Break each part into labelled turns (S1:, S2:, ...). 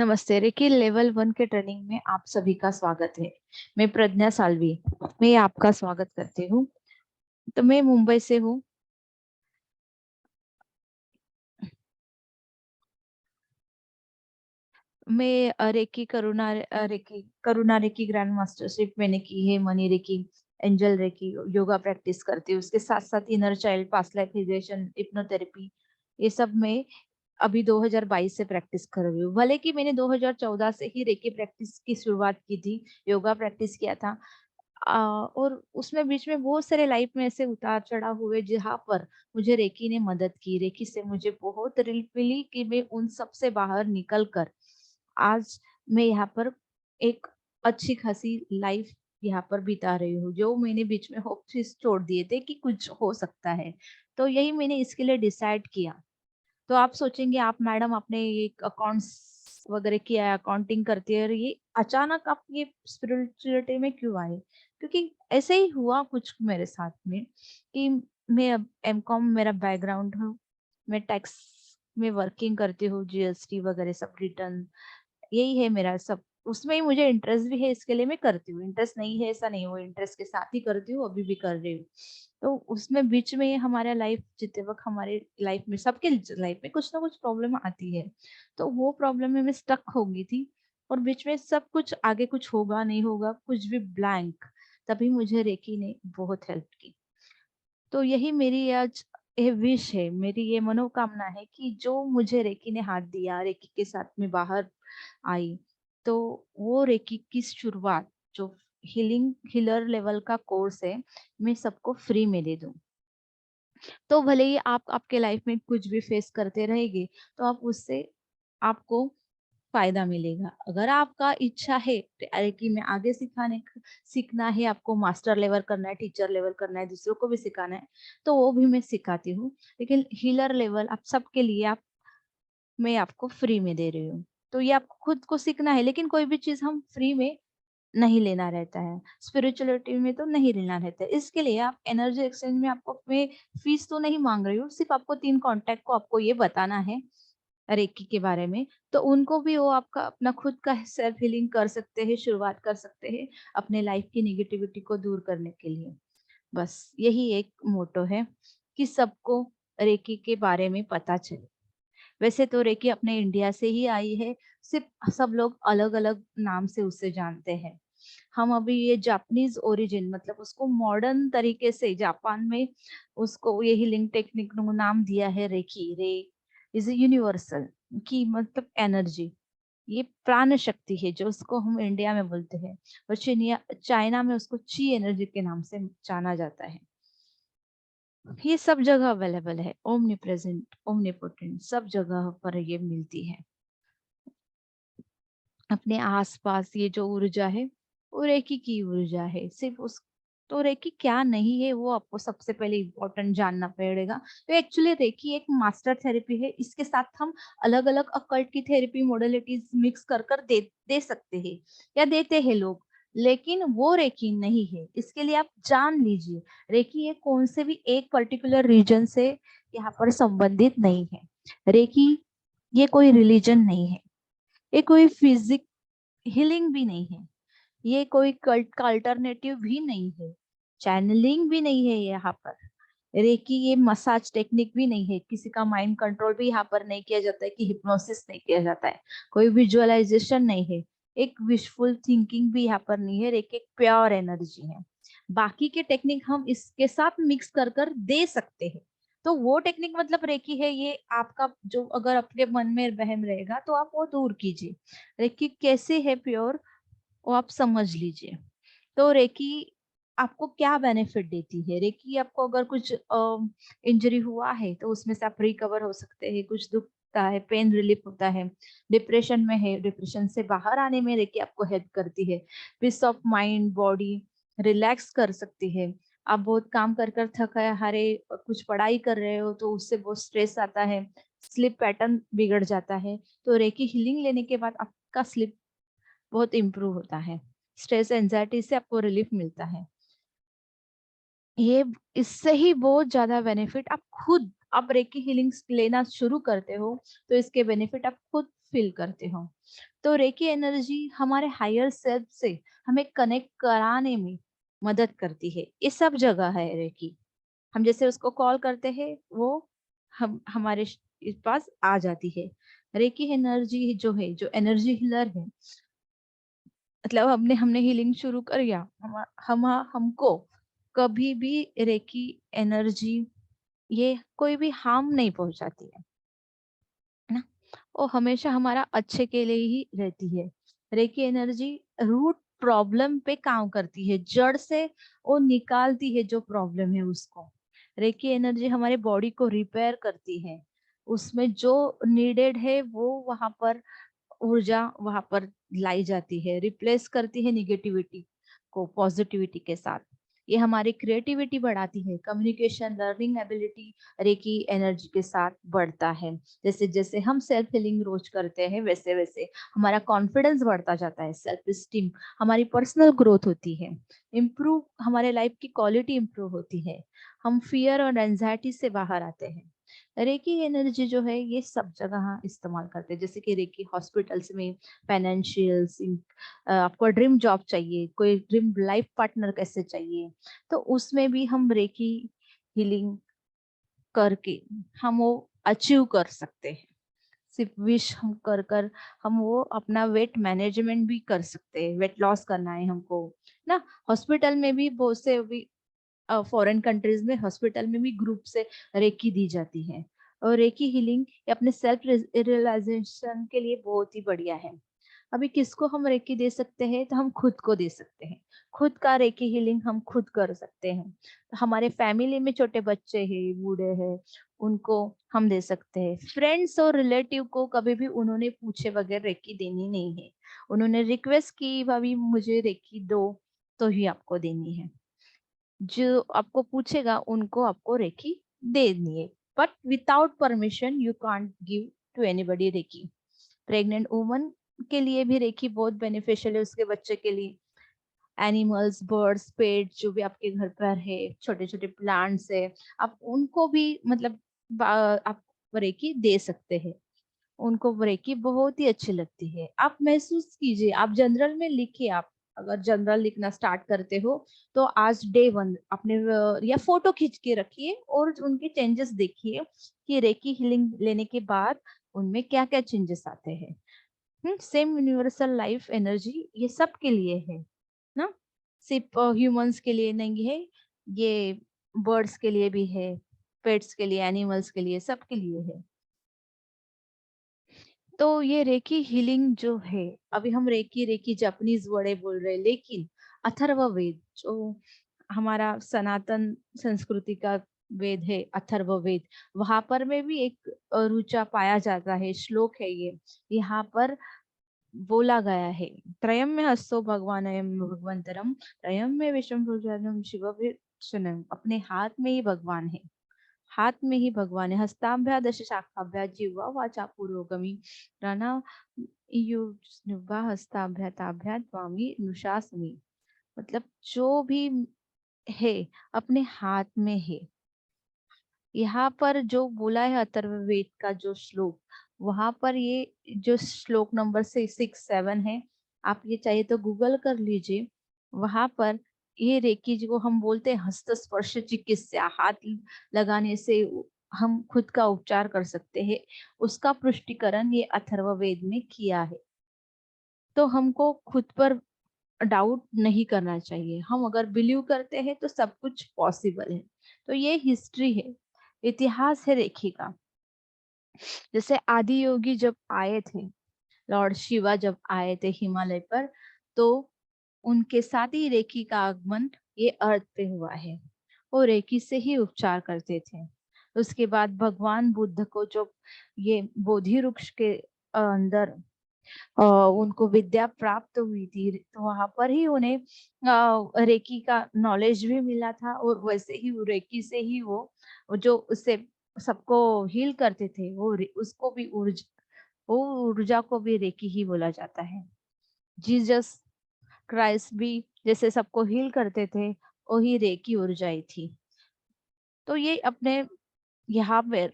S1: नमस्ते। Recce level 1 के training में आप सभी का स्वागत है। मैं प्रज्ञा साल्वी, मैं आपका स्वागत करती हूँ। तो मैं मुंबई से हूँ। मैं रेकी ग्रैंड मास्टरशिप मैंने की है। Money reiki, angel reiki, yoga practice करती हूँ। उसके साथ साथ inner child, past life regression, hypnotherapy, ये सब मैं अभी 2022 से प्रैक्टिस कर रही हूँ। भले कि मैंने 2014 से ही रेकी प्रैक्टिस की शुरुआत की थी, योगा प्रैक्टिस किया था। और उसमें बीच में बहुत सारे लाइफ में ऐसे उतार चढ़ाव हुए जहाँ पर मुझे रेकी ने मदद की। रेकी से मुझे बहुत रिलीफ मिली कि मैं उन सब से बाहर निकल कर आज मैं यहाँ पर एक अच्छी खासी लाइफ यहाँ पर बिता रही हूँ। जो मैंने बीच में होप्स छोड़ दिए थे कि कुछ हो सकता है, तो यही मैंने इसके लिए डिसाइड किया। तो आप सोचेंगे, आप मैडम आपने ये अकाउंट्स वगैरह किया है, अकाउंटिंग करती है, और ये अचानक आप ये स्पिरिचुअलिटी में क्यों आए? क्योंकि ऐसे ही हुआ कुछ मेरे साथ में कि मैं अब एमकॉम मेरा बैकग्राउंड हूँ। मैं टैक्स में वर्किंग करती हूँ, जीएसटी वगैरह सब रिटर्न, यही है मेरा सब। उसमें ही मुझे इंटरेस्ट भी है, इसके लिए मैं करती हूँ। इंटरेस्ट नहीं है ऐसा नहीं, वो इंटरेस्ट के साथ ही करती हूँ, अभी भी कर रही हूँ। तो उसमें बीच में हमारा लाइफ जितने वक्त हमारे लाइफ में, सबके लाइफ में कुछ ना कुछ प्रॉब्लम आती है। तो वो प्रॉब्लम में मैं स्टक हो गई थी, और बीच में सब कुछ, आगे कुछ होगा नहीं होगा, कुछ भी ब्लैंक। तभी मुझे रेकी ने बहुत हेल्प की। तो यही मेरी आज ये विश है, मेरी ये मनोकामना है कि जो मुझे रेकी ने हाथ दिया, रेकी के साथ में बाहर आई, तो वो रेकी की शुरुआत, जो हीलिंग हीलर लेवल का कोर्स है, मैं सबको फ्री में दे दूं। तो भले ही आप आपके लाइफ में कुछ भी फेस करते रहेंगे, तो आप उससे आपको फायदा मिलेगा। अगर आपका इच्छा है कि मैं आगे सीखना है, आपको मास्टर लेवल करना है, टीचर लेवल करना है, दूसरों को भी सिखाना है, तो वो भी मैं सिखाती हूँ। लेकिन हीलर लेवल आप सबके लिए, आप मैं आपको फ्री में दे रही हूँ। तो ये आपको खुद को सीखना है, लेकिन कोई भी चीज हम फ्री में नहीं लेना रहता है। स्पिरिचुअलिटी में तो नहीं लेना रहता है। इसके लिए आप एनर्जी एक्सचेंज में, आपको मैं फीस तो नहीं मांग रही हूँ, सिर्फ आपको 3 कॉन्टैक्ट को आपको ये बताना है रेकी के बारे में। तो उनको भी वो आपका अपना खुद का सेल्फ हीलिंग कर सकते हैं, शुरुआत कर सकते हैं अपने लाइफ की नेगेटिविटी को दूर करने के लिए। बस यही एक मोटो है कि सबको रेकी के बारे में पता चले। वैसे तो रेकी अपने इंडिया से ही आई है, सिर्फ सब लोग अलग अलग नाम से उसे जानते हैं। हम अभी ये जापानीज ओरिजिन, मतलब उसको मॉडर्न तरीके से जापान में उसको ये हीलिंग टेक्निक नाम दिया है रेकी। रे इज यूनिवर्सल, की मतलब एनर्जी, ये प्राण शक्ति है, जो उसको हम इंडिया में बोलते हैं। और चाइना में उसको ची एनर्जी के नाम से जाना जाता है। ये सब जगह अवेलेबल है, ओमनी प्रेजेंट, ओमनीपोटेंट, सब जगह पर ये मिलती है। अपने आसपास ये जो ऊर्जा है, वो रेकी की ऊर्जा है। सिर्फ उस, तो रेकी क्या नहीं है वो आपको सबसे पहले इम्पोर्टेंट जानना पड़ेगा। तो एक्चुअली रेकी एक मास्टर थेरेपी है। इसके साथ हम अलग अलग अकल्ट की थेरेपी मोडलिटीज मिक्स कर कर दे सकते हैं, या देते हैं लोग। लेकिन वो रेकी नहीं है। इसके लिए आप जान लीजिए, रेकी ये कौन से भी एक पर्टिकुलर रीजन से यहाँ पर संबंधित नहीं है। रेकी ये कोई रिलीजन नहीं है, ये कोई फिजिक हीलिंग भी नहीं है, ये कोई कल्ट का अल्टरनेटिव भी नहीं है, चैनलिंग भी नहीं है यहाँ पर। रेकी ये मसाज टेक्निक भी नहीं है, किसी का माइंड कंट्रोल भी यहाँ पर नहीं किया जाता है, कि हिप्नोसिस नहीं किया जाता है, कोई विजुअलाइजेशन नहीं है, एक विशफुल थिंकिंग भी यहाँ पर नहीं है। रेकी एक प्योर एनर्जी है। बाकी के टेक्निक हम इसके साथ मिक्स कर कर दे सकते हैं। तो वो टेक्निक मतलब रेकी है, ये आपका जो अगर अपने मन में वहम रहेगा तो आप वो दूर कीजिए। रेकी कैसे है प्योर, वो आप समझ लीजिए। तो रेकी आपको क्या बेनिफिट देती है? रेकी आपको अगर कुछ इंजरी हुआ है, तो उसमें से आप रिकवर हो सकते हैं। कुछ दुखता है, पेन रिलीफ होता है। डिप्रेशन में है, डिप्रेशन से बाहर आने में रेकी आपको हेल्प करती है। Peace of mind, body relax कर सकती है। आप बहुत काम कर कर थका है, हारे, कुछ पढ़ाई कर रहे हो तो उससे बहुत स्ट्रेस आता है, स्लीप पैटर्न बिगड़ जाता है। तो रेकी हीलिंग लेने के बाद आपका स्लीप बहुत इम्प्रूव होता है। स्ट्रेस एंजाइटी से आपको रिलीफ मिलता है। ये इससे ही बहुत ज्यादा बेनिफिट आप रेकी हीलिंग्स लेना शुरू करते हो तो इसके बेनिफिट आप खुद फील करते हो। तो रेकी एनर्जी हमारे हायर सेल्फ से हमें कनेक्ट कराने में मदद करती है। ये सब जगह है रेकी। हम जैसे उसको कॉल करते हैं वो हम हमारे पास आ जाती है। रेकी एनर्जी जो है, जो एनर्जी हीलर है, मतलब हमने हमने हीलिंग शुरू कर या हम हमको कभी भी रेकी एनर्जी ये कोई भी हार्म नहीं पहुंचाती है ना। वो हमेशा हमारा अच्छे के लिए ही रहती है। रेकी एनर्जी रूट प्रॉब्लम पे काम करती है, जड़ से वो निकालती है जो प्रॉब्लम है उसको। रेकी एनर्जी हमारे बॉडी को रिपेयर करती है, उसमें जो नीडेड है वो वहां पर ऊर्जा वहां पर लाई जाती है, रिप्लेस करती है निगेटिविटी को पॉजिटिविटी के साथ। ये हमारी क्रिएटिविटी बढ़ाती है, communication learning ability reiki energy के साथ बढ़ता है। जैसे जैसे हम सेल्फ हीलिंग रोज करते हैं वैसे वैसे हमारा कॉन्फिडेंस बढ़ता जाता है, सेल्फ स्टीम, हमारी पर्सनल ग्रोथ होती है, इम्प्रूव हमारे लाइफ की क्वालिटी इम्प्रूव होती है, हम फियर और एंजाइटी से बाहर आते हैं। रेकी एनर्जी जो है ये सब जगह इस्तेमाल करते हैं, जैसे कि रेकी हॉस्पिटल्स में, फाइनेंशियल्स, आपको ड्रीम जॉब चाहिए, कोई ड्रीम लाइफ पार्टनर कैसे चाहिए, तो उसमें भी हम रेकी हीलिंग करके हम वो अचीव कर सकते हैं। सिर्फ विश हम कर कर हम वो अपना वेट मैनेजमेंट भी कर सकते हैं। वेट लॉस करना है हमको ना, हॉस्पिटल में भी बहुत से अभी फॉरेन कंट्रीज में हॉस्पिटल में भी ग्रुप से रेकी दी जाती है। और रेकी हीलिंग अपने सेल्फ रियलाइजेशन के लिए बहुत ही बढ़िया है। अभी किसको हम रेकी दे सकते हैं, तो हम खुद को दे सकते हैं। खुद का रेकी हीलिंग हम खुद कर सकते हैं। हमारे फैमिली में छोटे बच्चे हैं, बूढ़े हैं, उनको हम दे सकते हैं। फ्रेंड्स और रिलेटिव को कभी भी उन्होंने पूछे बगैर रेकी देनी नहीं है। उन्होंने रिक्वेस्ट की भाभी मुझे रेकी दो, तो ही आपको देनी है। जो आपको पूछेगा उनको आपको रेकी देनी है, but without permission you can't give to anybody reiki. Pregnant woman के लिए भी रेकी बहुत बेनिफिशियल है, उसके बच्चे के लिए। एनिमल्स, बर्ड्स, पेट जो भी आपके घर पर है, छोटे छोटे प्लांट्स है, आप उनको भी मतलब आप रेकी दे सकते हैं। उनको रेकी बहुत ही अच्छी लगती है। आप महसूस कीजिए, आप जनरल में लिखिए। आप अगर जनरल लिखना स्टार्ट करते हो तो आज डे वन अपने या फोटो खींच के रखिए और उनके चेंजेस देखिए कि रेकी हीलिंग लेने के बाद उनमें क्या क्या चेंजेस आते हैं। सेम यूनिवर्सल लाइफ एनर्जी ये सब के लिए है ना, सिर्फ ह्यूमंस के लिए नहीं है, ये बर्ड्स के लिए भी है, पेट्स के लिए, एनिमल्स के लिए, सबके लिए है। तो ये रेकी हीलिंग जो है, अभी हम रेकी रेकी जापानीज वर्ड बोल रहे हैं, लेकिन अथर्ववेद जो हमारा सनातन संस्कृति का वेद है, अथर्ववेद, वहां पर में भी एक रुचा पाया जाता है, श्लोक है ये। यहाँ पर बोला गया है, त्रयम में हस्तो भगवान भगवंतरम, त्रयम में विषम शिव, अपने हाथ में ही भगवान है, हाथ में ही भगवान है। हस्ताभ्या दश शाखाभ्या जिह्वा वाचा पुरोगमी, रणा युवा हस्ताभ्या ताभ्या स्वामी नुशासमी। मतलब जो भी है अपने हाथ में है। यहाँ पर जो बोला है अथर्ववेद का जो श्लोक, वहां पर ये जो श्लोक नंबर से 6-7 है, आप ये चाहिए तो गूगल कर लीजिए। वहां पर ये रेकी जी को हम बोलते हैं हस्त स्पर्श चिकित्सा, हाथ लगाने से हम खुद का उपचार कर सकते हैं, उसका पुष्टिकरण ये अथर्ववेद में किया है। तो हमको खुद पर डाउट नहीं करना चाहिए, हम अगर बिलीव करते हैं तो सब कुछ पॉसिबल है। तो ये हिस्ट्री है, इतिहास है रेखी का। जैसे आदि योगी जब आए थे, लॉर्ड शिवा जब आए थे हिमालय पर, तो उनके साथ ही रेखी का आगमन ये अर्थ पे हुआ है। वो रेखी से ही उपचार करते थे। उसके बाद भगवान बुद्ध को जो ये बोधि वृक्ष के अंदर उनको विद्या प्राप्त हुई थी, तो वहां पर ही उन्हें रेकी का नॉलेज भी मिला था, और वैसे ही वो रेकी से ही वो जो उससे सबको हील करते थे, उसको भी वो ऊर्जा को भी रेकी ही बोला जाता है। जीसस क्राइस्ट भी जैसे सबको हील करते थे, वही रेकी ऊर्जाएं थी। तो ये अपने यहाँ पे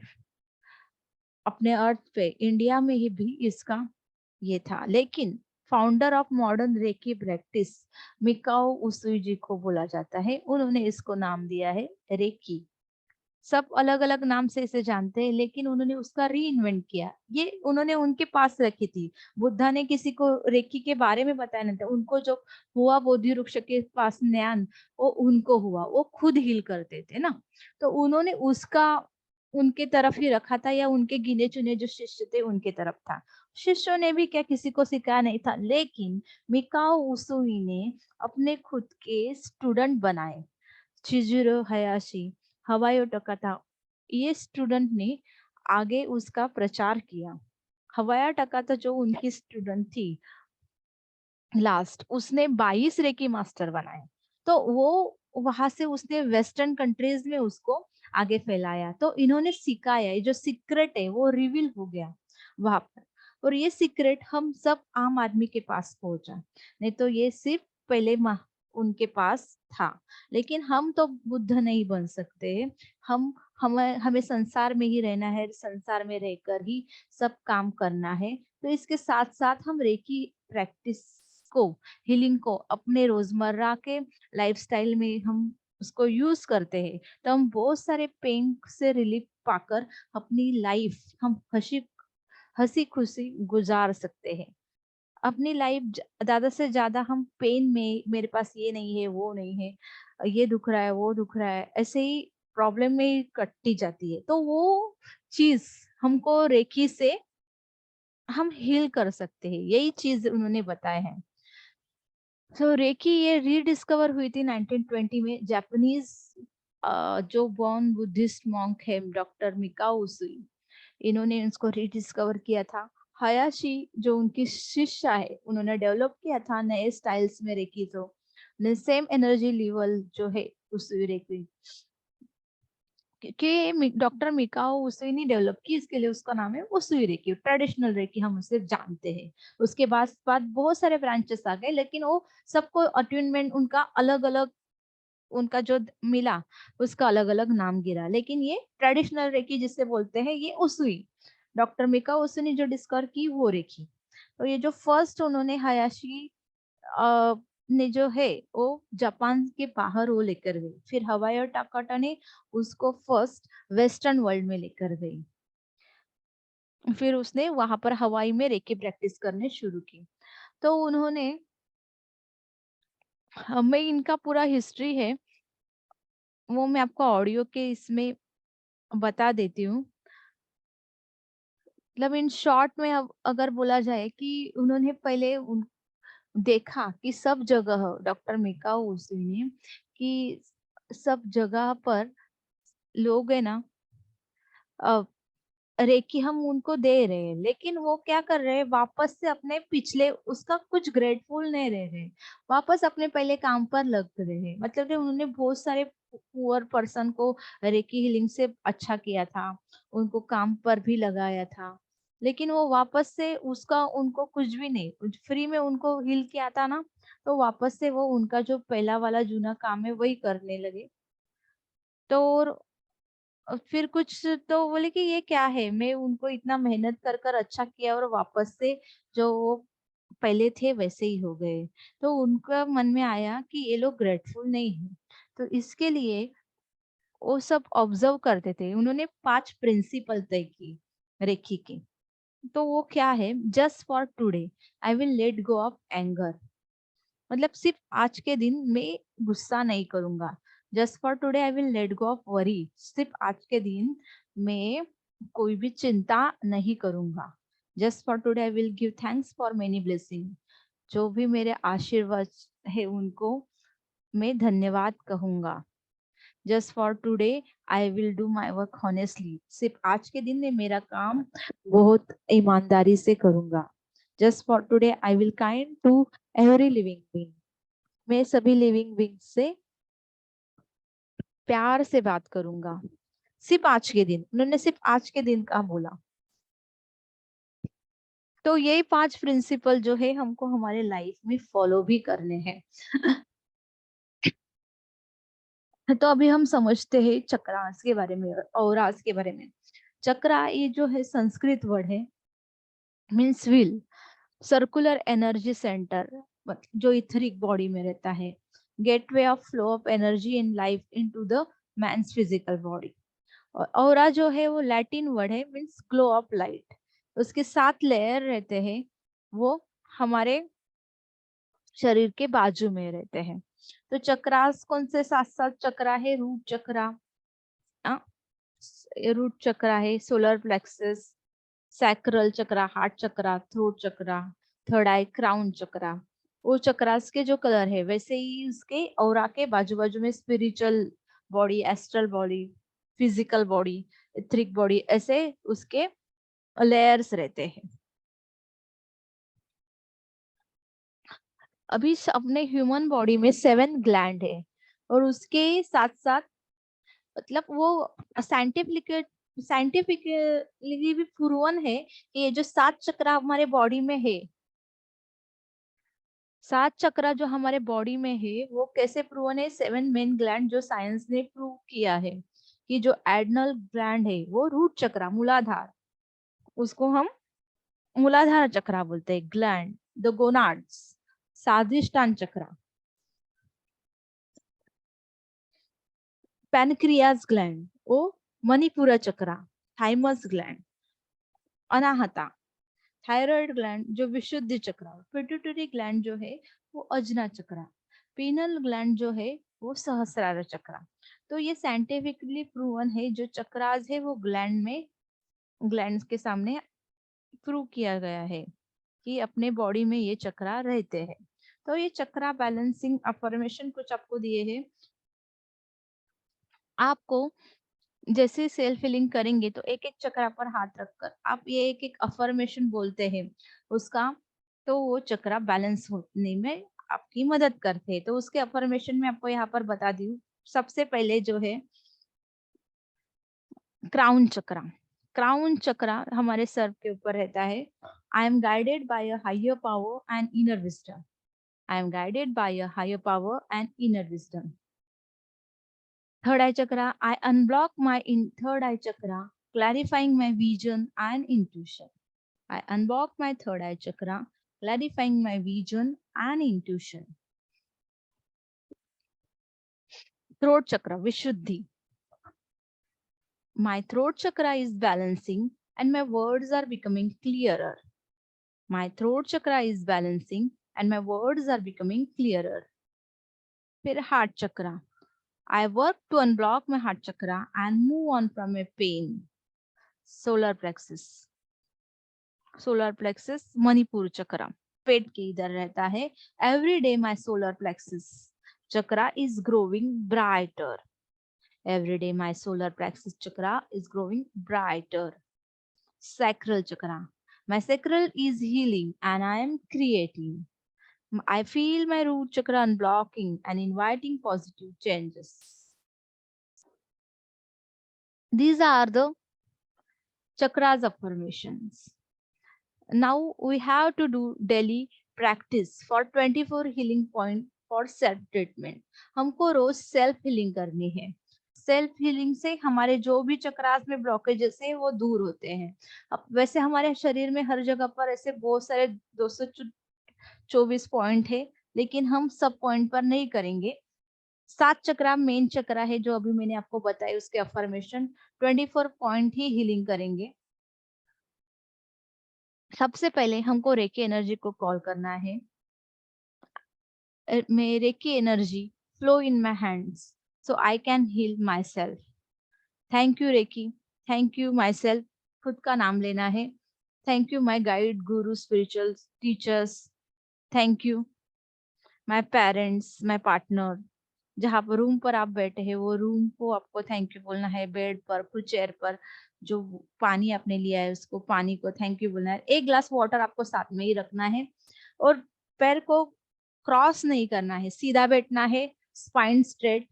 S1: अपने अर्थ पे इंडिया में ही भी इसका ये था। लेकिन founder of modern reiki practice Mikao Usui ji को बोला जाता है। उन्होंने इसको नाम दिया है रेकी। सब अलग अलग नाम से इसे जानते हैं, लेकिन उन्होंने उसका री इन्वेंट किया। ये उन्होंने उनके पास रखी थी। बुद्धा ने किसी को रेकी के बारे में बताया नहीं था। उनको जो हुआ बोधि वृक्ष के पास ज्ञान, वो उनको हुआ, वो खुद हील करते थे ना। तो उन्होंने उसका उनके तरफ ही रखा था, या उनके गिने चुने जो शिष्य थे उनके तरफ था। शिष्यों ने भी क्या किसी को सिखाया नहीं था, लेकिन मिकाओ उसुई ने अपने खुद के स्टूडेंट बनाए। चिजुरो हयाशी, हवायो टकाता, ये स्टूडेंट ने आगे उसका प्रचार किया। हवाया टकाता जो उनकी स्टूडेंट थी लास्ट, उसने 22 रेकी मास्टर बनाए। तो वो वहां से उसने वेस्टर्न कंट्रीज में उसको आगे फैलाया। तो इन्होंने सिखाया, ये जो सीक्रेट है वो रिवील हो गया वहां पर। और ये सीक्रेट हम सब आम आदमी के पास पहुंचा। नहीं तो ये सिर्फ पहले उनके पास था। लेकिन हम तो बुद्ध नहीं बन सकते। हम हमें हमें संसार में ही रहना है, संसार में रहकर ही सब काम करना है। तो इसके साथ साथ हम रेकी प्रैक्टिस को, हीलिंग को अपने रोजमर्रा के लाइफस्टाइल में हम उसको यूज करते हैं, तो हम बहुत सारे पेन से रिलीफ पाकर अपनी लाइफ हम हंसी हंसी खुशी गुजार सकते हैं। अपनी लाइफ ज्यादा से ज्यादा हम पेन में, मेरे पास ये नहीं है, वो नहीं है, ये दुख रहा है, वो दुख रहा है, ऐसे ही प्रॉब्लम में ही कटती जाती है। तो वो चीज हमको रेखी से हम हील कर सकते हैं, यही चीज उन्होंने बताया है। सो रेकी ये रीडिस्कवर हुई थी 1920 में। जापानीज जो बॉर्न बुद्धिस्ट मॉन्क है डॉक्टर मिकाओ उसुई, इन्होंने उसको रीडिस्कवर किया था। हयाशी जो उनकी शिष्या है, उन्होंने डेवलप किया था नए स्टाइल्स में रेकी। तो सेम एनर्जी लेवल जो है उस रेकी कि डॉक्टर मिकाओ उसे नहीं डेवलप की, इसके लिए उसका नाम है उसूई रेकी, ट्रेडिशनल रेकी हम उसे जानते हैं। उसके बाद बहुत सारे ब्रांचेस आ गए, लेकिन वो सबको अट्यूनमेंट उनका अलग अलग, उनका जो मिला उसका अलग अलग नाम गिरा। लेकिन ये ट्रेडिशनल रेकी जिसे बोलते हैं, ये उसूई, डॉक्टर मिकाओ उसूई ने जो डिस्कवर की वो रेकी। तो ये जो फर्स्ट उन्होंने हयाशी ने जो है वो जापान के बाहर वो लेकर गई। फिर हवाई और टाकाटा ने उसको फर्स्ट वेस्टर्न वर्ल्ड में लेकर गई। फिर उसने वहां पर हवाई में रेकी प्रैक्टिस करने शुरू की। तो उन्होंने, हमें इनका पूरा हिस्ट्री है वो मैं आपको ऑडियो के इसमें बता देती हूँ। मतलब इन शॉर्ट में अब अगर बोला जाए कि उन्होंने पहले देखा कि सब जगह, डॉक्टर मिकाओ उसी ने, कि सब जगह पर लोग है ना, रेकी हम उनको दे रहे हैं, लेकिन वो क्या कर रहे हैं, वापस से अपने पिछले उसका कुछ ग्रेटफुल नहीं रह रहे, वापस अपने पहले काम पर लग रहे हैं। मतलब कि उन्होंने बहुत सारे पुअर पर्सन को रेकी हीलिंग से अच्छा किया था, उनको काम पर भी लगाया था, लेकिन वो वापस से उसका उनको कुछ भी नहीं, फ्री में उनको हील किया था ना। तो वापस से वो उनका जो पहला वाला जूना काम है वही करने लगे। तो फिर कुछ तो बोले कि ये क्या है, मैं उनको इतना मेहनत कर कर अच्छा किया और वापस से जो वो पहले थे वैसे ही हो गए। तो उनका मन में आया कि ये लोग ग्रेटफुल नहीं है। तो इसके लिए वो सब ऑब्जर्व करते थे। उन्होंने 5 प्रिंसिपल तय की रेखी की। तो वो क्या है, just for today I will let go of anger. मतलब सिर्फ आज के दिन मैं गुस्सा नहीं करूंगा। Just for today I will let go of worry, सिर्फ आज के दिन मैं कोई भी चिंता नहीं करूंगा। Just for today I will give thanks for many blessing, जो भी मेरे आशीर्वाद है उनको मैं धन्यवाद कहूंगा। Just for today I will do my work honestly, सिर्फ आज के दिन में मेरा काम बहुत ईमानदारी से करूंगा। Just for today I will kind to every living being, मैं सभी लिविंग बींग से प्यार से बात करूंगा। सिर्फ आज के दिन, उन्होंने सिर्फ आज के दिन का बोला। तो यही 5 प्रिंसिपल जो है हमको हमारे लाइफ में फॉलो भी करने हैं। तो अभी हम समझते हैं चक्रास के बारे में, औरास के बारे में। चक्रा ये जो है संस्कृत वर्ड है, means wheel, circular energy centre, जो इथरिक बॉडी में रहता है, gateway of flow of energy in life into the man's physical body. और औरा जो है वो लैटिन वर्ड है, मीन्स ग्लो ऑफ लाइट। उसके 7 लेयर रहते हैं, वो हमारे शरीर के बाजू में रहते हैं। तो चक्रास कौन से 7 चक्रा है? रूट चक्रा, रूट चक्रा है, सोलर प्लेक्सस, सैक्रल चक्रा, हार्ट चक्रा, थ्रोट चक्रा, थर्ड आई क्राउन चक्रा। वो चक्रास के जो कलर है वैसे ही उसके औरा के बाजू बाजू में spiritual body, astral body, physical body, etheric body, ऐसे उसके लेयर्स रहते हैं। अभी अपने ह्यूमन बॉडी में 7 ग्लैंड है, और उसके साथ साथ मतलब वो साइंटिफिकली भी प्रूवन है कि ये जो 7 चक्र हमारे बॉडी में है, 7 चक्र जो हमारे बॉडी में है वो कैसे प्रूवन है? 7 मेन ग्लैंड जो साइंस ने प्रूव किया है कि जो एडनल ग्लैंड है वो रूट चक्र, मूलाधार, उसको हम मूलाधार चक्र बोलते हैं, ग्लैंड द गोनाड्स, स्वादिष्टान चक्र, पैनक्रियाज ग्लैंड वो मणिपुरा चक्र, thymus gland Anahata, thyroid gland जो विशुद्धि चक्र, पिट्यूटरी ग्लैंड जो है वो अजना चक्र, पीनल ग्लैंड जो है वो सहस्रार चक्र। तो ये साइंटिफिकली प्रूवन है, जो चक्रास है वो ग्लैंड में, ग्लैंड के सामने प्रूव किया गया है कि अपने बॉडी में ये चक्रा रहते हैं। तो ये चक्रा बैलेंसिंग अफर्मेशन कुछ आपको दिए हैं। आपको जैसे सेल्फ हीलिंग करेंगे तो एक एक चक्रा पर हाथ रखकर आप ये एक एक अफर्मेशन बोलते हैं उसका, तो वो चक्रा बैलेंस होने में आपकी मदद करते हैं। तो उसके अफर्मेशन में आपको यहाँ पर बता दी। सबसे पहले जो है क्राउन चक्रा। क्राउन चक्रा हमारे सर के ऊपर रहता है। I am guided by a higher power and inner wisdom. I am guided by a higher power and inner wisdom. Third eye chakra, I unblock my third eye chakra, clarifying my vision and intuition. I unblock my third eye chakra, clarifying my vision and intuition. Throat chakra, Vishuddhi. My throat chakra is balancing and my words are becoming clearer. My throat chakra is balancing and my words are becoming clearer. फिर heart chakra. I work to unblock my heart chakra and move on from my pain. Solar plexus. Solar plexus Manipur चक्र, पेट के इधर रहता है। Every day my solar plexus chakra is growing brighter. Every day my solar plexus chakra is growing brighter. Sacral chakra, my sacral is healing and I am creating. I feel my root chakra unblocking and inviting positive changes. These are the chakras affirmations. Now we have to do daily practice for 24 healing point for self treatment. हमको रोज self healing करनी है। Self healing से हमारे जो भी चक्रास में blockages है वो दूर होते हैं। अब वैसे हमारे शरीर में हर जगह पर ऐसे बहुत सारे 224 पॉइंट है, लेकिन हम सब पॉइंट पर नहीं करेंगे। 7 चक्रा मेन चक्रा है जो अभी मैंने आपको बताया, उसके अफर्मेशन 24 पॉइंट ही हीलिंग करेंगे। सबसे पहले हमको रेकी एनर्जी को कॉल करना है। may Reiki energy flow in my hands so I can heal myself. Thank you Reiki. Thank you myself. खुद का नाम लेना है। Thank you my guide, guru, spiritual teachers. Thank you my parents, my partner. जहाँ पर room पर आप बैठे हैं वो रूम को आपको थैंक यू बोलना है। बेड पर, कुछ चेयर पर जो पानी आपने लिया है उसको पानी को थैंक यू बोलना है। एक ग्लास वाटर आपको साथ में ही रखना है और पैर को क्रॉस नहीं करना है, सीधा बैठना है, spine straight.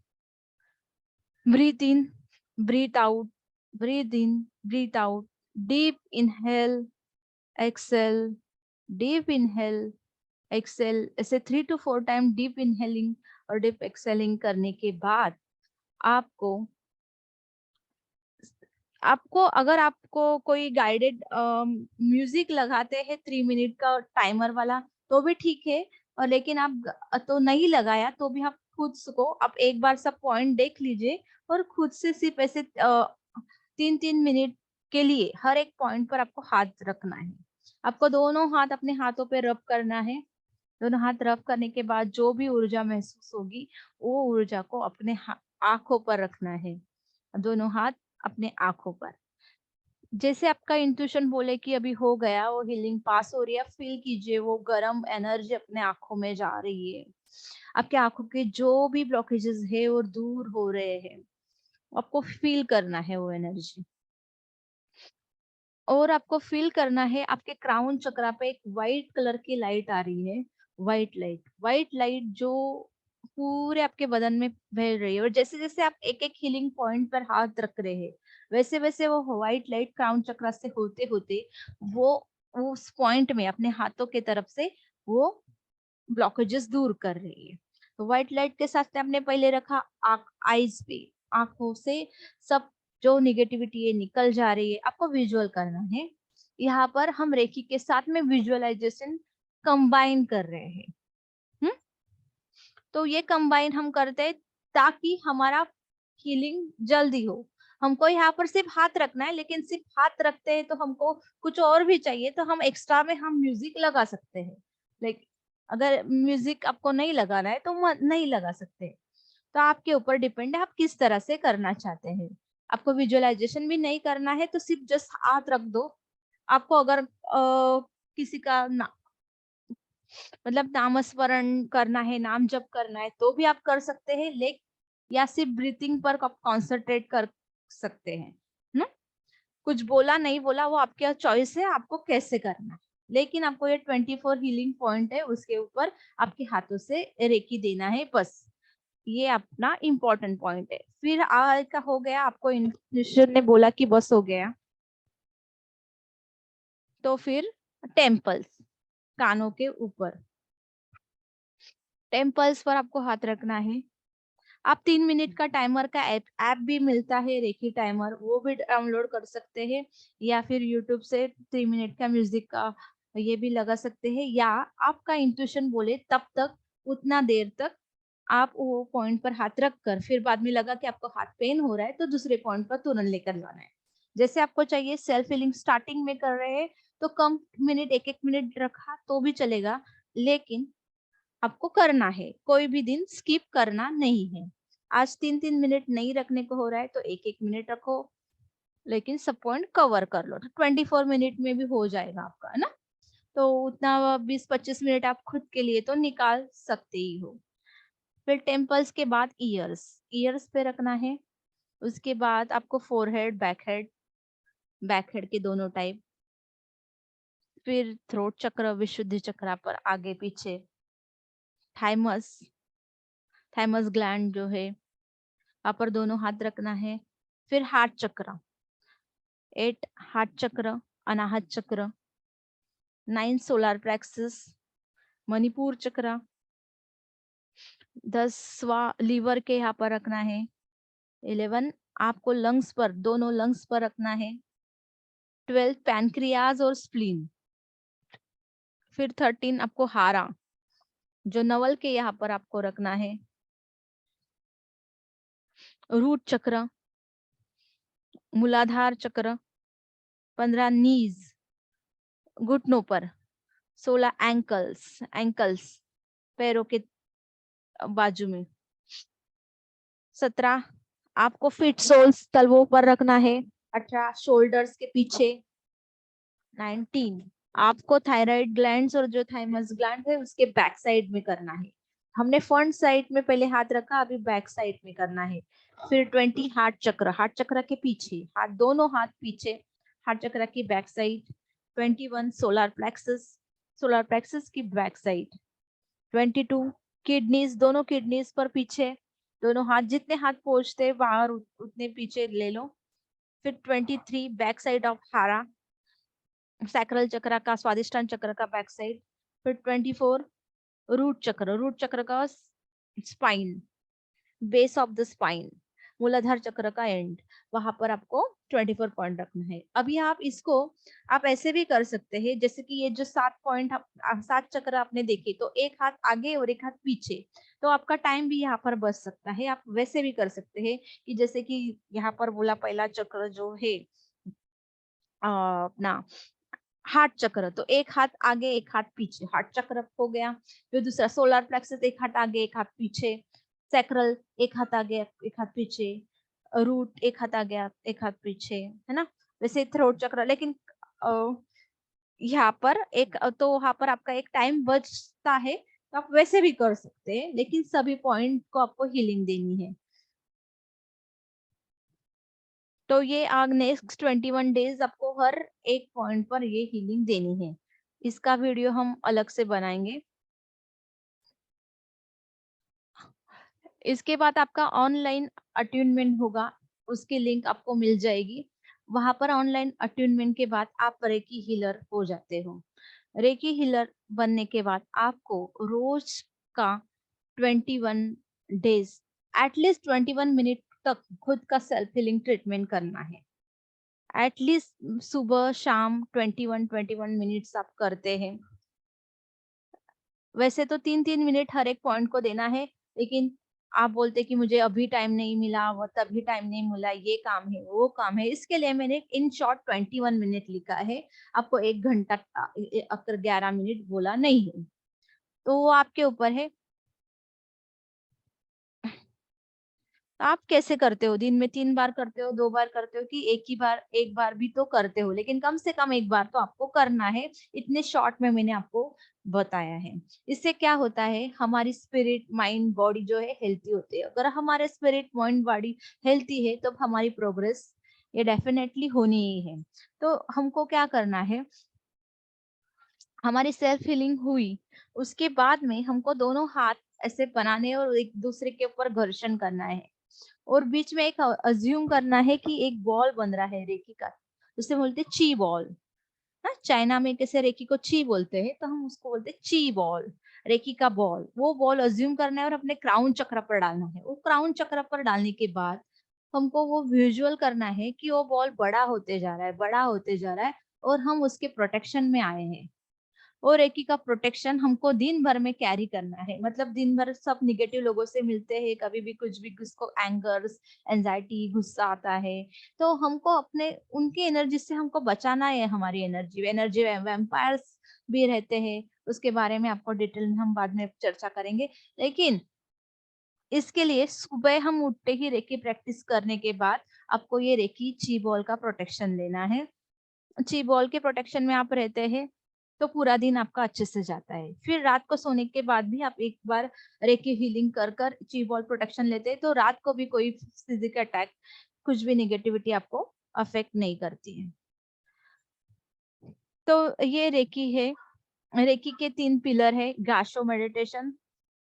S1: Breathe in, breathe out, breathe in, breathe out. Deep inhale, exhale, deep inhale, exhale, ऐसे 3 to 4 टाइम डीप इनहेलिंग और डीप एक्सेलिंग करने के बाद आपको आपको अगर आपको कोई गाइडेड म्यूजिक लगाते हैं 3 मिनट का टाइमर वाला तो भी ठीक है, और लेकिन आप तो नहीं लगाया तो भी आप खुद को आप एक बार सब पॉइंट देख लीजिए और खुद से सिर्फ ऐसे 3-3 मिनट के लिए हर एक पॉइंट पर आपको हाथ रखना है। आपको दोनों हाथ अपने हाथों पे रब करना है। दोनों हाथ रब करने के बाद जो भी ऊर्जा महसूस होगी वो ऊर्जा को अपने आंखों पर रखना है। दोनों हाथ अपने आंखों पर। जैसे आपका इंट्यूशन बोले कि अभी हो गया, वो हीलिंग पास हो रही है, फील कीजिए वो गरम एनर्जी अपने आंखों में जा रही है। आपके आंखों के जो भी ब्लॉकेजेस है वो दूर हो रहे हैं। आपको फील करना है वो एनर्जी। और आपको फील करना है आपके क्राउन चक्रा पे एक व्हाइट कलर की लाइट आ रही है। व्हाइट लाइट जो पूरे आपके बदन में फैल रही है, और जैसे जैसे आप एक एक हीलिंग पॉइंट पर हाथ रख रहे हैं वैसे वैसे वो व्हाइट लाइट क्राउन चक्रा से होते होते वो उस पॉइंट में अपने हाथों के तरफ से वो ब्लॉकेजेस दूर कर रही है। तो व्हाइट लाइट के साथ आपने पहले रखा आईज पे, आंखों से सब जो निगेटिविटी है निकल जा रही है, आपको विजुअल करना है। यहाँ पर हम रेकी के साथ में विजुअलाइजेशन कंबाइन कर रहे हैं। हम्म तो ये कंबाइन हम करते हैं ताकि हमारा हीलिंग जल्दी हो। हमको यहाँ पर सिर्फ हाथ रखना है, लेकिन सिर्फ हाथ रखते हैं तो हमको कुछ और भी चाहिए, तो हम एक्स्ट्रा में हम म्यूजिक लगा सकते हैं। लाइक अगर म्यूजिक आपको नहीं लगाना है तो नहीं लगा सकते। तो आपके ऊपर डिपेंड है आप किस तरह से करना चाहते हैं। आपको विजुअलाइजेशन भी नहीं करना है तो सिर्फ जस्ट हाथ रख दो। आपको अगर किसी का मतलब नामस्मरण करना है, नाम जप करना है तो भी आप कर सकते हैं, या सिर्फ ब्रीथिंग पर आप कॉन्सेंट्रेट कर सकते हैं ना। कुछ बोला नहीं बोला वो आपका चॉइस है, आपको कैसे करना है। लेकिन आपको ये 24 हीलिंग पॉइंट है उसके ऊपर आपके हाथों से रेकी देना है बस। ये अपना इम्पोर्टेंट पॉइंट है। फिर का हो गया, आपको इंस्ट्रक्टर ने बोला कि बस हो गया, तो फिर टेम्पल्स, कानों के ऊपर टेम्पल्स पर आपको हाथ रखना है। आप 3 मिनट का टाइमर का ऐप भी मिलता है, रेकी टाइमर, वो भी डाउनलोड कर सकते हैं, या फिर यूट्यूब से 3 मिनट का म्यूजिक का ये भी लगा सकते हैं, या आपका इंट्यूशन बोले तब तक उतना देर तक आप वो पॉइंट पर हाथ रख कर फिर बाद में लगा कि आपको हाथ पेन हो रहा है तो दूसरे पॉइंट पर तुरंत लेकर जाना है। जैसे आपको चाहिए। सेल्फ हीलिंग स्टार्टिंग में कर रहे हैं तो कम मिनट, एक एक मिनट रखा तो भी चलेगा, लेकिन आपको करना है, कोई भी दिन स्किप करना नहीं है। आज 3-3 मिनट नहीं रखने को हो रहा है तो एक एक मिनट रखो, लेकिन सब पॉइंट कवर कर लो तो 24 मिनट में भी हो जाएगा आपका, है ना। तो उतना 20-25 मिनट आप खुद के लिए तो निकाल सकते ही हो। फिर टेम्पल्स के बाद ईयर्स पे रखना है। उसके बाद आपको फोरहेड, बैक हेड के दोनों टाइप। फिर थ्रोट चक्र, विशुद्धि चक्र पर आगे पीछे, थाइमस थाइमस ग्लैंड जो है वहां पर दोनों हाथ रखना है। फिर हार्ट चक्र, 8 हार्ट चक्र, अनाहत चक्र, 9 सोलर प्लेक्सस, मणिपुर चक्र, 10वां लीवर के यहाँ पर रखना है। 11 आपको लंग्स पर, दोनों लंग्स पर रखना है। 12 पैनक्रियाज और स्प्लीन। फिर 13 आपको हारा, जो नवल के यहाँ पर आपको रखना है। रूट चक्र, मूलाधार चक्र, 15 नीज, घुटनों पर। 16 एंकल्स पैरों के बाजू में। 17 आपको फिट सोल्स तलवों पर रखना है। 18 शोल्डर्स के पीछे। 19 आपको थायराइड ग्लैंड्स और जो थाइमस ग्लैंड है उसके बैक साइड में करना है। हमने फ्रंट साइड में पहले हाथ रखा, अभी बैक साइड में करना है। फिर 20 हार्ट चक्र के पीछे, दोनों हाथ पीछे, हार्ट चक्र की बैक साइड। 21 सोलर प्लेक्सस की बैक साइड। 22 किडनीज, दोनों किडनीज पर पीछे, दोनों हाथ जितने हाथ पहुंचते बाहर उतने पीछे ले लो। फिर 23 बैक साइड ऑफ हारा, सैक्रल चक्र का, स्वादिष्टान चक्र का बैक साइड। फिर 24 रूट चक्र का spine, base of the spine. मूलाधार चक्र का एंड, वहां पर आपको 24 पॉइंट रखना है। अभी आप इसको आप ऐसे भी कर सकते हैं, जैसे कि ये जो 7 पॉइंट 7 चक्र आपने देखे, तो एक हाथ आगे और एक हाथ पीछे, तो आपका टाइम भी यहाँ पर बच सकता है। आप वैसे भी कर सकते हैं कि जैसे कि यहाँ पर बोला पहला चक्र जो है अपना हार्ट चक्र, तो एक हाथ आगे एक हाथ पीछे, हार्ट चक्र हो गया। फिर दूसरा सोलर प्लेक्सस, एक हाथ आगे एक हाथ पीछे। सैक्रल, एक हाथ आगे एक हाथ पीछे। रूट, एक हाथ आगे एक हाथ पीछे, है ना। वैसे थ्रोट चक्र, लेकिन यहाँ पर एक तो वहां पर आपका एक टाइम बचता है, तो आप वैसे भी कर सकते हैं, लेकिन सभी पॉइंट को आपको हीलिंग देनी है। तो ये आग नेक्स्ट 21 डेज आपको हर एक पॉइंट पर ये हीलिंग देनी है। इसका वीडियो हम अलग से बनाएंगे। इसके बाद आपका ऑनलाइन अट्यूनमेंट होगा, उसकी लिंक आपको मिल जाएगी। वहां पर ऑनलाइन अट्यूनमेंट के बाद आप रेकी हीलर हो जाते हो। रेकी हीलर बनने के बाद आपको रोज का 21 डेज, एटलीस्ट 21 मिनट तक खुद का सेल्फ हीलिंग ट्रीटमेंट करना है। एटलीस्ट सुबह शाम 21 मिनट्स आप करते हैं। वैसे तो 3-3 मिनट हर एक पॉइंट को देना है, लेकिन आप बोलते कि मुझे अभी टाइम नहीं मिला, वो तभी टाइम नहीं मिला, ये काम है वो काम है, इसके लिए मैंने इन शॉर्ट 21 मिनट लिखा है। आपको 1 घंटा अगर 11 मिनट बोला नहीं है, तो वो आपके ऊपर है। तो आप कैसे करते हो, दिन में 3 बार करते हो, 2 बार करते हो, कि एक ही बार, एक बार भी तो करते हो, लेकिन कम से कम एक बार तो आपको करना है। इतने शॉर्ट में मैंने आपको बताया है। इससे क्या होता है, हमारी स्पिरिट माइंड बॉडी जो है हेल्थी होती है। अगर हमारे स्पिरिट माइंड बॉडी हेल्थी है, तो हमारी प्रोग्रेस ये डेफिनेटली होनी ही है। तो हमको क्या करना है, हमारी सेल्फ हीलिंग हुई, उसके बाद में हमको दोनों हाथ ऐसे बनाने और एक दूसरे के ऊपर घर्षण करना है, और बीच में एक अज्यूम करना है कि एक बॉल बन रहा है रेकी का, उसे बोलते ची बॉल। हाँ, चाइना में कैसे रेकी को ची बोलते हैं, तो हम उसको बोलते हैं ची बॉल, रेकी का बॉल। वो बॉल अज्यूम करना है और अपने क्राउन चक्र पर डालना है। वो क्राउन चक्र पर डालने के बाद हमको वो विजुअल करना है कि वो बॉल बड़ा होते जा रहा है, बड़ा होते जा रहा है, और हम उसके प्रोटेक्शन में आए हैं। और एक ही का प्रोटेक्शन हमको दिन भर में कैरी करना है। मतलब दिन भर सब निगेटिव लोगों से मिलते हैं, कभी भी कुछ भी उसको एंगर्स, एंजाइटी, गुस्सा आता है, तो हमको अपने उनकी एनर्जी से हमको बचाना है। हमारी एनर्जी एनर्जी वैम्पायर्स भी रहते हैं, उसके बारे में आपको डिटेल में हम बाद में चर्चा करेंगे। लेकिन इसके लिए सुबह हम उठते ही रेकी प्रैक्टिस करने के बाद आपको ये रेकी ची बॉल का प्रोटेक्शन लेना है। ची बॉल के प्रोटेक्शन में आप रहते हैं, तो पूरा दिन आपका अच्छे से जाता है। फिर रात को सोने के बाद भी आप एक बार रेकी हीलिंग कर कर ची बॉल प्रोटेक्शन लेते हैं, तो रात को भी कोई फिजिकल अटैक, कुछ भी नेगेटिविटी आपको अफेक्ट नहीं करती है। तो ये रेकी है। रेकी के 3 पिलर है, गाशो मेडिटेशन,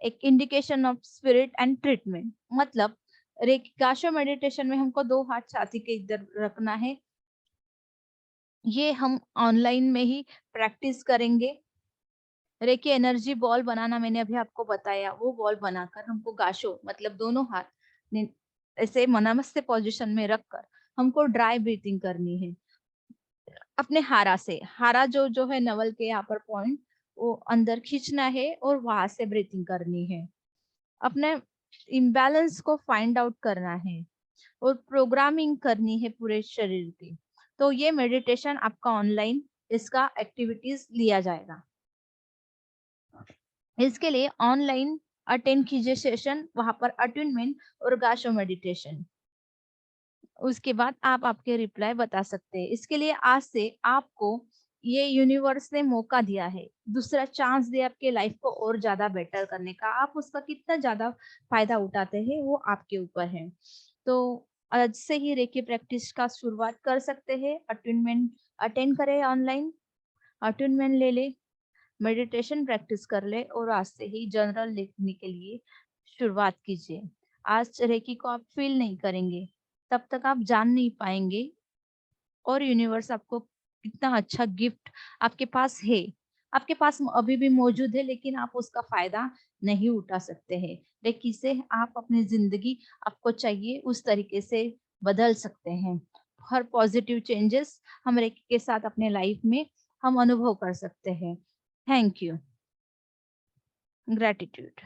S1: एक indication of spirit and treatment. मतलब रेकी गाशो मेडिटेशन में हमको 2 हाथ छाती के इधर रखना है। ये हम ऑनलाइन में ही प्रैक्टिस करेंगे। रेकी एनर्जी बॉल बनाना मैंने अभी आपको बताया, वो बॉल बनाकर हमको गाशो मतलब दोनों हाथ ऐसे नमस्ते पोजीशन में रखकर हमको ड्राई ब्रीथिंग करनी है। अपने हारा से, हारा जो जो है नवल के यहाँ पर पॉइंट, वो अंदर खींचना है और वहां से ब्रीथिंग करनी है। अपने इम्बैलेंस को फाइंड आउट करना है और प्रोग्रामिंग करनी है पूरे शरीर की। तो ये मेडिटेशन आपका ऑनलाइन इसका एक्टिविटीज लिया जाएगा। इसके लिए ऑनलाइन अटेंड कीजिए सेशन, वहां पर अट्यूनमेंट और गाशो मेडिटेशन। उसके बाद आप आपके रिप्लाई बता सकते हैं। इसके लिए आज से आपको ये यूनिवर्स ने मौका दिया है, दूसरा चांस दिया आपके लाइफ को और ज्यादा बेटर करने का। आप उसका कितना ज्यादा फायदा उठाते हैं वो आपके ऊपर है। तो आज से ही रेकी प्रैक्टिस का शुरुआत कर सकते हैं। अटेंडमेंट अटेंड करें ऑनलाइन, अटेंडमेंट ले ले, मेडिटेशन प्रैक्टिस कर ले, और आज से ही जनरल लिखने के लिए शुरुआत कीजिए। आज रेकी को आप फील नहीं करेंगे, तब तक आप जान नहीं पाएंगे और यूनिवर्स आपको कितना अच्छा गिफ्ट आपके पास है। आपके पास अभी भी मौजूद है, लेकिन आप उसका फ़ायदा नहीं उठा सकते हैं। रेकी से आप अपनी ज़िंदगी आपको चाहिए उस तरीके से बदल सकते हैं। हर पॉज़िटिव चेंजेस हम रेकी के साथ अपने लाइफ़ में हम अनुभव कर सकते हैं। Thank you. ग्रैटिट्यूड।